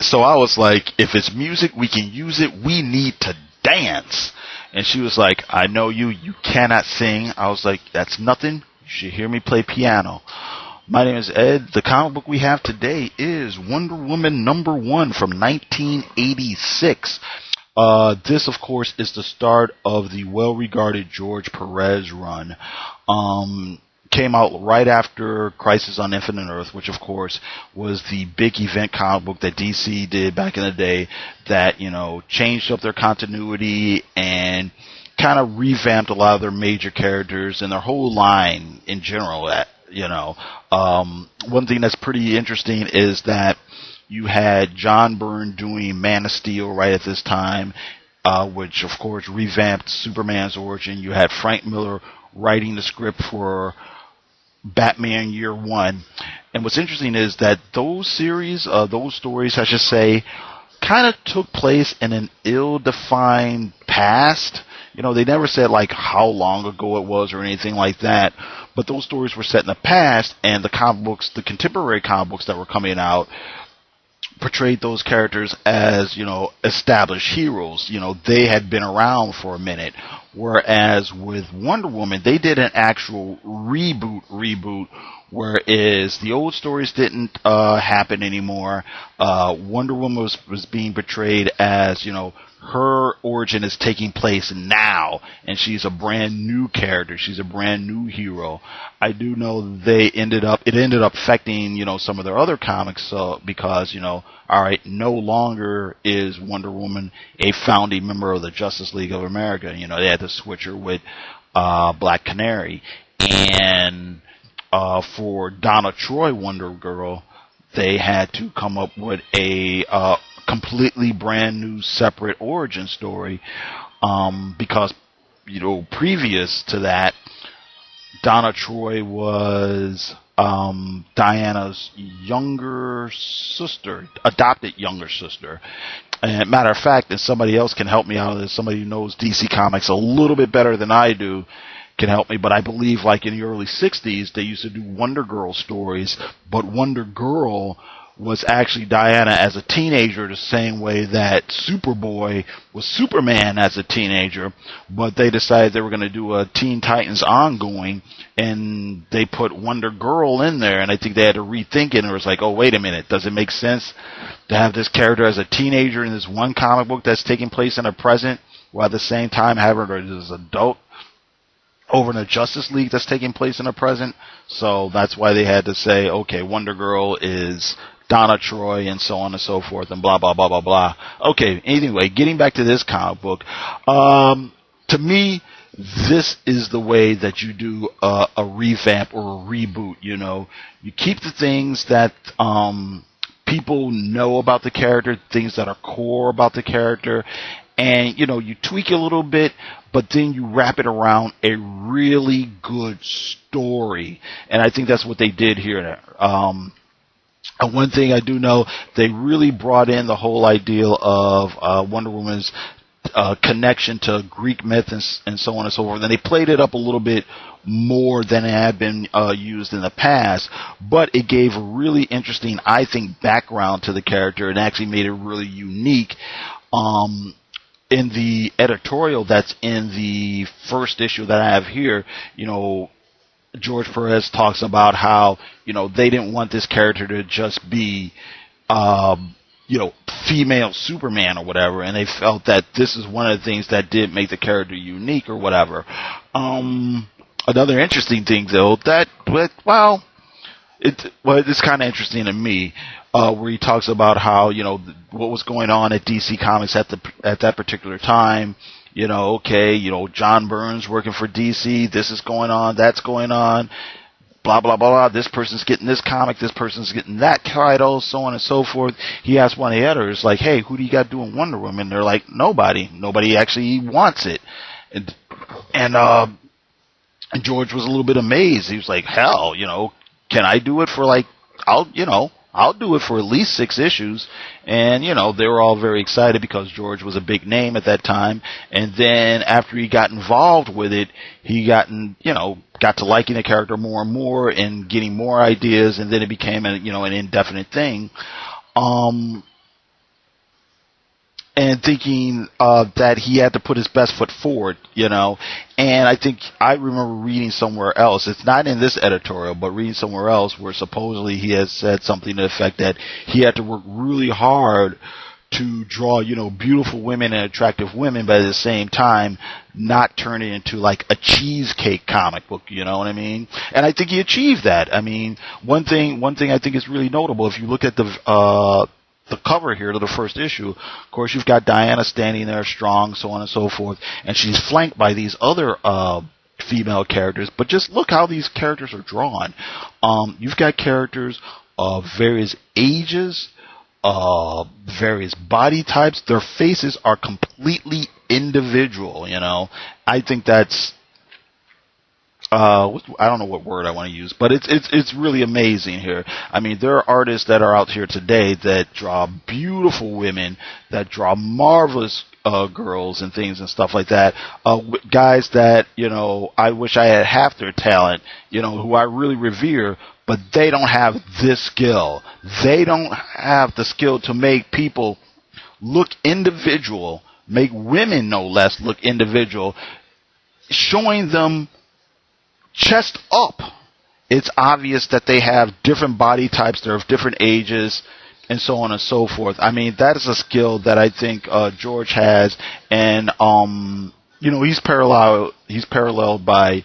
So I was like, if it's music, we can use it. We need to dance. And she was like, I know you cannot sing. I was like, that's nothing. You should hear me play piano. My name is Ed. The comic book we have today is Wonder Woman #1 from 1986. This, of course, is the start of the well-regarded George Perez run. Came out right after Crisis on Infinite Earth, which, of course, was the big event comic book that DC did back in the day that, changed up their continuity and kind of revamped a lot of their major characters and their whole line in general. One thing that's pretty interesting is that you had John Byrne doing Man of Steel right at this time, which, of course, revamped Superman's origin. You had Frank Miller writing the script for Batman Year One. And what's interesting is that those stories, I should say, kind of took place in an ill-defined past. They never said like how long ago it was or anything like that, but those stories were set in the past, and the contemporary comic books that were coming out portrayed those characters as, established heroes. They had been around for a minute. Whereas with Wonder Woman, they did an actual reboot, whereas the old stories didn't happen anymore. Wonder Woman was being portrayed as, her origin is taking place now, and she's a brand new character. She's a brand new hero. I do know it ended up affecting, some of their other comics, because, no longer is Wonder Woman a founding member of the Justice League of America. They had to switch her with Black Canary. And for Donna Troy Wonder Girl, they had to come up with a completely brand new separate origin story, because previous to that, Donna Troy was Diana's adopted younger sister. And matter of fact, if somebody else can help me out of this, somebody who knows DC Comics a little bit better than I do can help me, but I believe like in the early 60s they used to do Wonder Girl stories, but Wonder Girl was actually Diana as a teenager, the same way that Superboy was Superman as a teenager, but they decided they were going to do a Teen Titans ongoing, and they put Wonder Girl in there, and I think they had to rethink it, and it was like, oh, wait a minute, does it make sense to have this character as a teenager in this one comic book that's taking place in the present, while at the same time having her as an adult over in the Justice League that's taking place in the present? So that's why they had to say, okay, Wonder Girl is Donna Troy, and so on and so forth, and blah, blah, blah, blah, blah. Okay, anyway, getting back to this comic book, to me, this is the way that you do a revamp or a reboot. You keep the things that people know about the character, things that are core about the character, and, you tweak it a little bit, but then you wrap it around a really good story. And I think that's what they did here. And one thing I do know, they really brought in the whole idea of Wonder Woman's connection to Greek myth and so on and so forth. And they played it up a little bit more than it had been used in the past, but it gave a really interesting, I think, background to the character and actually made it really unique. In the editorial that's in the first issue that I have here, George Perez talks about how, they didn't want this character to just be, female Superman or whatever, and they felt that this is one of the things that did make the character unique or whatever. Another interesting thing, though, it's kind of interesting to me, where he talks about how, what was going on at DC Comics at that particular time. John Byrne's working for DC, this is going on, that's going on, blah, blah, blah, blah, this person's getting this comic, this person's getting that title, so on and so forth. He asked one of the editors, like, hey, who do you got doing Wonder Woman? They're like, nobody actually wants it. And George was a little bit amazed. He was like, hell, can I do it for I'll do it for at least 6 issues. And, they were all very excited because George was a big name at that time. And then after he got involved with it, he got to liking the character more and more and getting more ideas. And then it became an indefinite thing. and thinking that he had to put his best foot forward, you know. And I think I remember reading somewhere else, it's not in this editorial, but reading somewhere else where supposedly he has said something to the effect that he had to work really hard to draw, you know, beautiful women and attractive women, but at the same time not turn it into like a cheesecake comic book, you know what I mean? And I think he achieved that. I mean, one thing I think is really notable, if you look at the cover here to the first issue, of course you've got Diana standing there strong, so on and so forth, and she's flanked by these other female characters, but just look how these characters are drawn. You've got characters of various ages, various body types. Their faces are completely individual, you know. I think that's I don't know what word I want to use, but it's really amazing here. I mean, there are artists that are out here today that draw beautiful women, that draw marvelous girls and things and stuff like that. Guys that, you know, I wish I had half their talent, you know, who I really revere, but they don't have this skill. They don't have the skill to make people look individual, make women no less look individual, showing them chest up. It's obvious that they have different body types, they're of different ages, and so on and so forth. I mean, that is a skill that I think George has, and you know, he's paralleled by,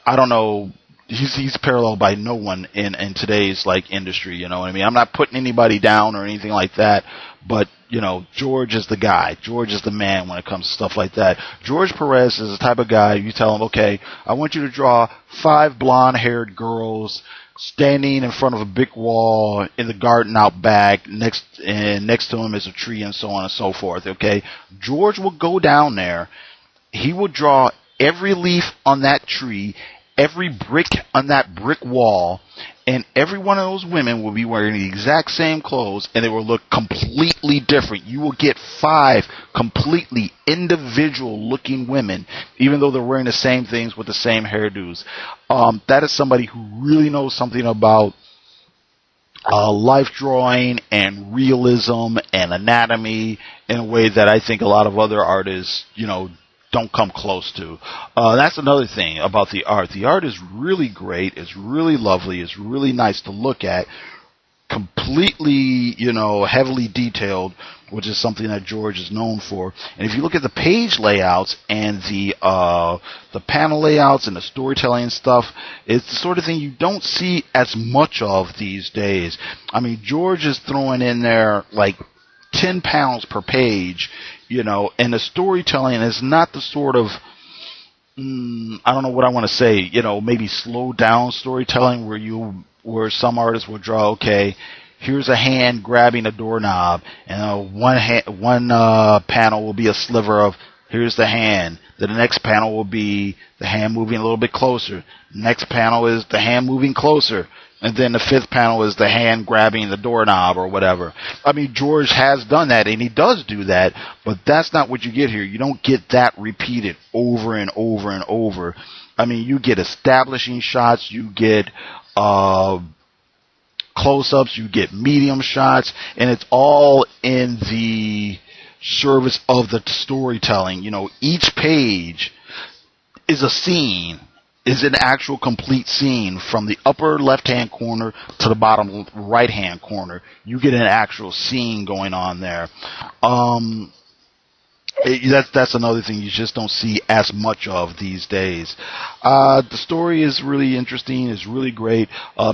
I don't know, he's paralleled by no one in today's like industry, you know what I mean? I'm not putting anybody down or anything like that, but you know, George is the guy. George is the man when it comes to stuff like that. George Perez is the type of guy, you tell him, okay, I want you to draw 5 blonde-haired girls standing in front of a big wall in the garden out back, next to him is a tree, and so on and so forth, okay? George will go down there, he will draw every leaf on that tree, every brick on that brick wall, and every one of those women will be wearing the exact same clothes, and they will look completely different. You will get 5 completely individual-looking women, even though they're wearing the same things with the same hairdos. That is somebody who really knows something about life drawing and realism and anatomy in a way that I think a lot of other artists, you know, don't come close to. That's another thing about the art. The art is really great. It's really lovely. It's really nice to look at. Completely, you know, heavily detailed, which is something that George is known for. And if you look at the page layouts and the panel layouts and the storytelling and stuff, it's the sort of thing you don't see as much of these days. I mean, George is throwing in there like 10 pounds per page, you know, and the storytelling is not the sort of, I don't know what I want to say, you know, maybe slow down storytelling where some artists will draw, okay, here's a hand grabbing a doorknob, and one panel will be a sliver of, here's the hand. Then the next panel will be the hand moving a little bit closer. Next panel is the hand moving closer. And then the 5th panel is the hand grabbing the doorknob or whatever. I mean, George has done that, and he does do that, but that's not what you get here. You don't get that repeated over and over and over. I mean, you get establishing shots, you get close-ups, you get medium shots, and it's all in the service of the storytelling. You know, each page is a scene, is an actual complete scene from the upper left-hand corner to the bottom right-hand corner. You get an actual scene going on there. That's another thing you just don't see as much of these days. The story is really interesting. It's really great.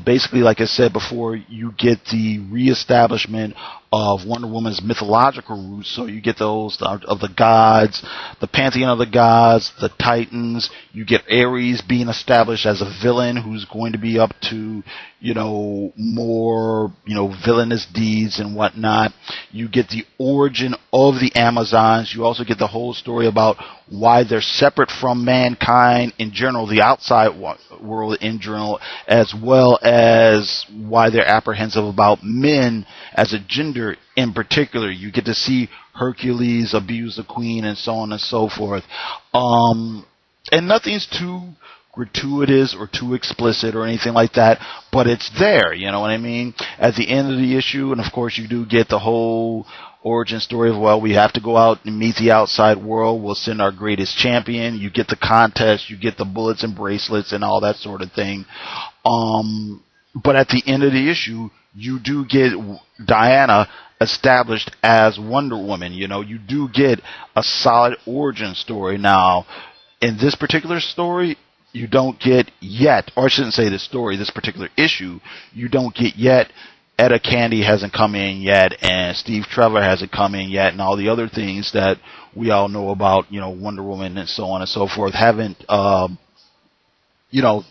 Basically, like I said before, you get the reestablishment of Wonder Woman's mythological roots. So you get those of the gods, the pantheon of the gods, the Titans. You get Ares being established as a villain who's going to be up to, you know, more, you know, villainous deeds and whatnot. You get the origin of the Amazons. You also get the whole story about why they're separate from mankind in general, the outside world in general, as well as why they're apprehensive about men as a gender in particular. You get to see Hercules abuse the queen and so on and so forth. And nothing's too gratuitous or too explicit or anything like that, but it's there, you know what I mean? At the end of the issue, and of course you do get the whole origin story of, well, we have to go out and meet the outside world, we'll send our greatest champion, you get the contest, you get the bullets and bracelets and all that sort of thing. But at the end of the issue, you do get Diana established as Wonder Woman. You know, you do get a solid origin story. Now, in this particular story, you don't get yet, or I shouldn't say this story, this particular issue, you don't get yet. Etta Candy hasn't come in yet, and Steve Trevor hasn't come in yet, and all the other things that we all know about, you know, Wonder Woman and so on and so forth haven't, you know,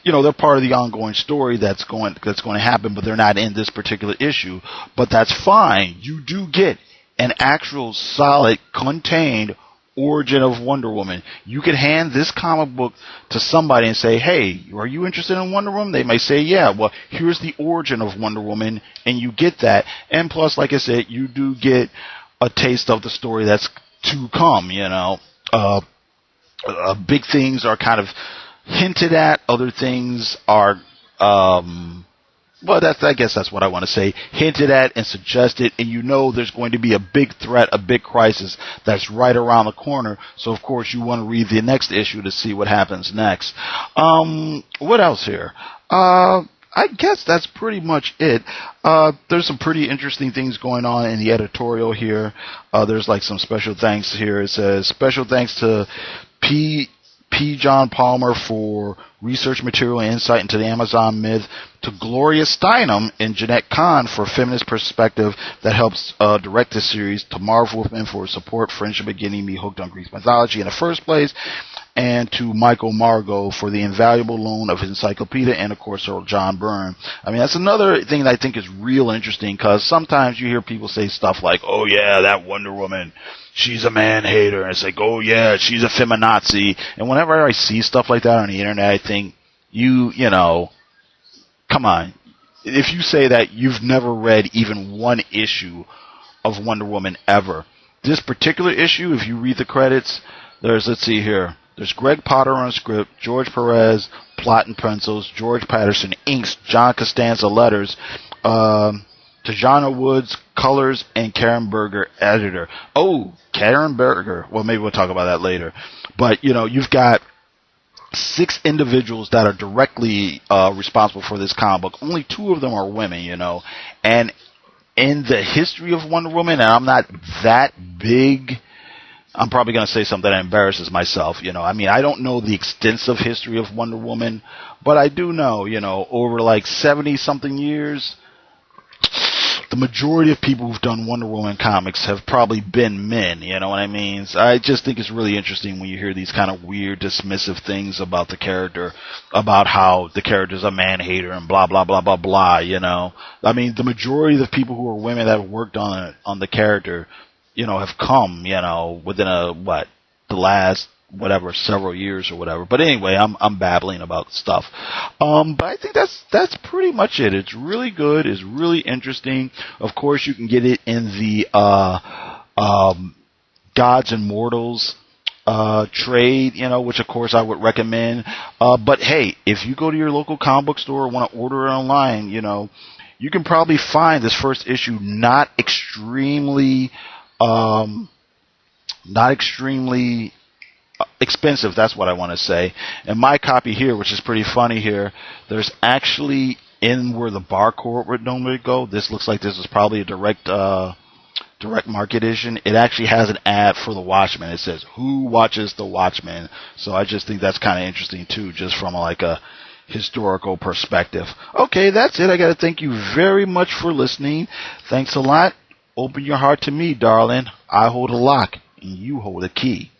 they're part of the ongoing story that's going to happen, but they're not in this particular issue. But that's fine. You do get an actual solid, contained origin of Wonder Woman. You could hand this comic book to somebody and say, hey, are you interested in Wonder Woman? They may say, yeah. Well, here's the origin of Wonder Woman, and you get that. And plus, like I said, you do get a taste of the story that's to come, you know. Big things are kind of hinted at, other things are, well, I guess that's what I want to say, hinted at and suggested, and you know there's going to be a big threat, a big crisis that's right around the corner, so of course you want to read the next issue to see what happens next. What else here? I guess that's pretty much it. There's some pretty interesting things going on in the editorial here. There's like some special thanks here. It says, special thanks to P. John Palmer for research material and insight into the Amazon myth, to Gloria Steinem and Jeanette Kahn for feminist perspective that helps direct this series, to Marv Wolfman for support, friendship, and getting me hooked on Greek mythology in the first place, and to Michael Margot for the invaluable loan of his encyclopedia, and of course Earl John Byrne. I mean, that's another thing that I think is real interesting, because sometimes you hear people say stuff like, oh yeah, that Wonder Woman, she's a man-hater, and it's like, oh yeah, she's a feminazi, and whenever I see stuff like that on the internet, I think, you know, come on. If you say that you've never read even one issue of Wonder Woman ever, this particular issue, if you read the credits, there's, let's see here, there's Greg Potter on script, George Perez, plot and pencils, George Patterson inks, John Costanza letters, Tajana Woods colors, and Karen Berger editor. Oh, Karen Berger. Well, maybe we'll talk about that later. But, you know, you've got 6 individuals that are directly responsible for this comic book. Only 2 of them are women, you know. And in the history of Wonder Woman, and I'm not that big, I'm probably going to say something that embarrasses myself, you know. I mean, I don't know the extensive history of Wonder Woman, but I do know, you know, over like 70-something years, the majority of people who've done Wonder Woman comics have probably been men, you know what I mean? So I just think it's really interesting when you hear these kind of weird, dismissive things about the character, about how the character's a man-hater and blah, blah, blah, blah, blah, you know. I mean, the majority of the people who are women that have worked on the character, you know, have come, you know, within the last, whatever, several years or whatever. But anyway, I'm babbling about stuff. But I think that's pretty much it. It's really good. It's really interesting. Of course, you can get it in the Gods and Mortals trade, you know, which of course I would recommend. But hey, if you go to your local comic book store or want to order it online, you know, you can probably find this first issue not extremely expensive, that's what I want to say. And my copy here, which is pretty funny here, there's actually, in where the barcode would normally go, this looks like this is probably a direct market edition. It actually has an ad for the Watchmen. It says, who watches the Watchmen? So I just think that's kind of interesting too, just from like a historical perspective. Okay, that's it. I got to thank you very much for listening. Thanks a lot. Open your heart to me, darling. I hold a lock and you hold a key.